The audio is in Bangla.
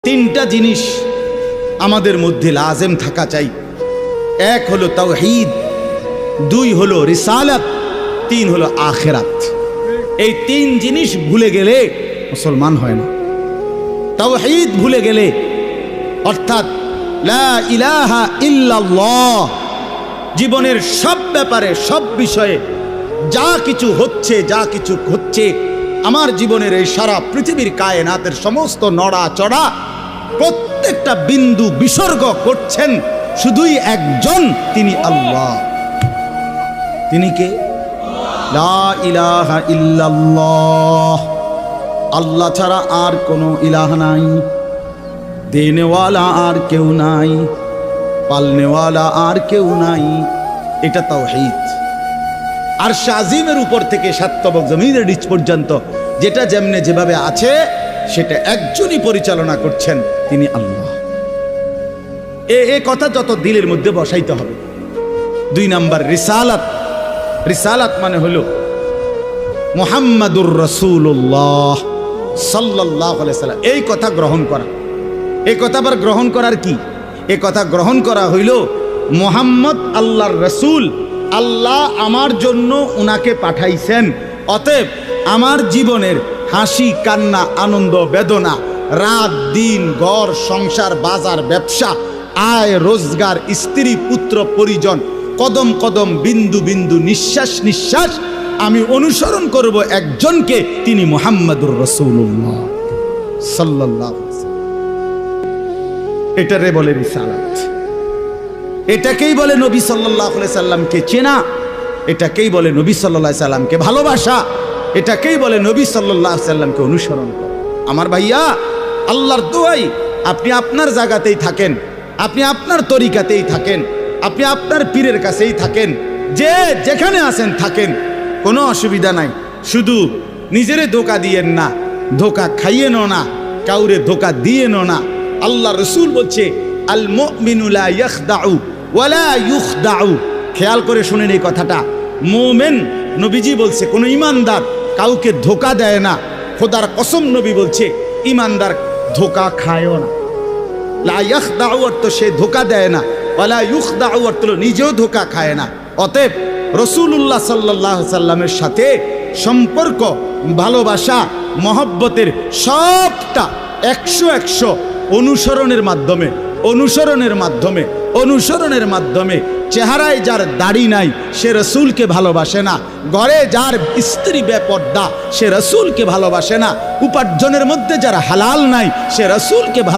তিনটা জিনিস আমাদের মধ্যে লাজেম থাকা চাই। এক হলো তাওহীদ, দুই হলো রিসালাত, তিন হলো আখিরাত। এই তিন জিনিস ভুলে গেলে মুসলমান হয় না। তাওহীদ ভুলে গেলে, অর্থাৎ লা ইলাহা ইল্লাল্লাহ, জীবনের সব ব্যাপারে সব বিষয়ে যা কিছু হচ্ছে আমার জীবনের এই সারা পৃথিবীর কায়নাতের সমস্ত নড়া চড়া প্রত্যেকটা বিন্দু বিসর্গ করছেন শুধুই একজন, তিনি আল্লাহ। তিনি কে? লা ইলাহা ইল্লাল্লাহ, আল্লাহ ছাড়া আর কোনো ইলাহ নাই, দেনেওয়ালা আর কেউ নাই, পালনেওয়ালা আর কেউ নাই। এটা তাওহীদ। আর শাজিমের উপর থেকে সাতবক জমিনের নিচ পর্যন্ত যেটা যেমনে যেভাবে আছে সেটা একজনই পরিচালনা করছেন, তিনি আল্লাহ। এ কথা যত দিলের মধ্যে বসাইতে হবে। দুই নাম্বার রিসালাত। রিসালাত মানে হলো মুহাম্মাদুর রাসূলুল্লাহ সাল্লাল্লাহু আলাইহি সাল্লাম, এই কথা গ্রহণ করা। এই কথা আবার গ্রহণ করার কি? এই কথা গ্রহণ করা হইল মুহাম্মদ আল্লাহর রাসূল, আল্লাহ আমার জন্য উনাকে পাঠাইছেন, অতএব আমার জীবনের হাসি কান্না আনন্দ বেদনা, রাত দিন, ঘর সংসার বাজার ব্যবসা, আয় রোজগার, স্ত্রী পুত্র পরিজন, কদম কদম বিন্দু বিন্দু নিঃশ্বাস নিঃশ্বাস আমি অনুসরণ করব একজনকে, তিনি মুহাম্মাদুর রাসূলুল্লাহ সাল্লাল্লাহু আলাইহি ওয়াসাল্লাম। এটারে বলে রিসালাত। এটাকেই বলে নবী সাল্লাল্লাহু আলাইহি সাল্লামকে চেনা, এটাকেই বলে নবী সাল্লাল্লাহু আলাইহি সাল্লামকে ভালোবাসা, এটাকেই বলে নবী সাল্লাল্লাহু আলাইহি সাল্লামকে অনুসরণ করা। আমার ভাইয়া, আল্লাহর দোয়াই আপনি আপনার জায়গাতেই থাকেন, আপনি আপনার তরিকাতেই থাকেন, আপনি আপনার পীরের কাছেই থাকেন, যে যেখানে আছেন থাকেন, কোনো অসুবিধা নাই। শুধু নিজেরে ধোকা দিয়েন না, ধোকা খাইয়েনও না, কাউরে ধোকা দিয়েনও না। আল্লাহ রসুল বলছে আল মুমিনু লা ইয়াখদাউ ওয়ালা ইউখদাউ। খেয়াল করে শুনেন এই কথাটা। মুমিন, নবীজি বলছে, কোন ইমানদার কাউকে ধোকা দেয় না। খোদার কসম নবী বলছে ইমানদার ধোকা খায়ও না। লা ইয়াখদাউ অর্থ সে ধোকা দেয় না, ওয়ালা ইউখদাউ অর্থ নিজেও ধোকা খায় না। অতএব রাসূলুল্লাহ সাল্লাল্লাহু আলাইহি সাল্লামের সাথে সম্পর্ক, ভালোবাসা, মহব্বতের সবটা 100 অনুসরণের মাধ্যমে, অনুসরণের মাধ্যমে। চেহারায় যার দাড়ি নাই সে রসুলকে ভালোবাসে না, ঘরে যার স্ত্রী বেপর্দা সে রসুলকে ভালোবাসে না, উপার্জনের মধ্যে যার হালাল নাই সে রসুলকে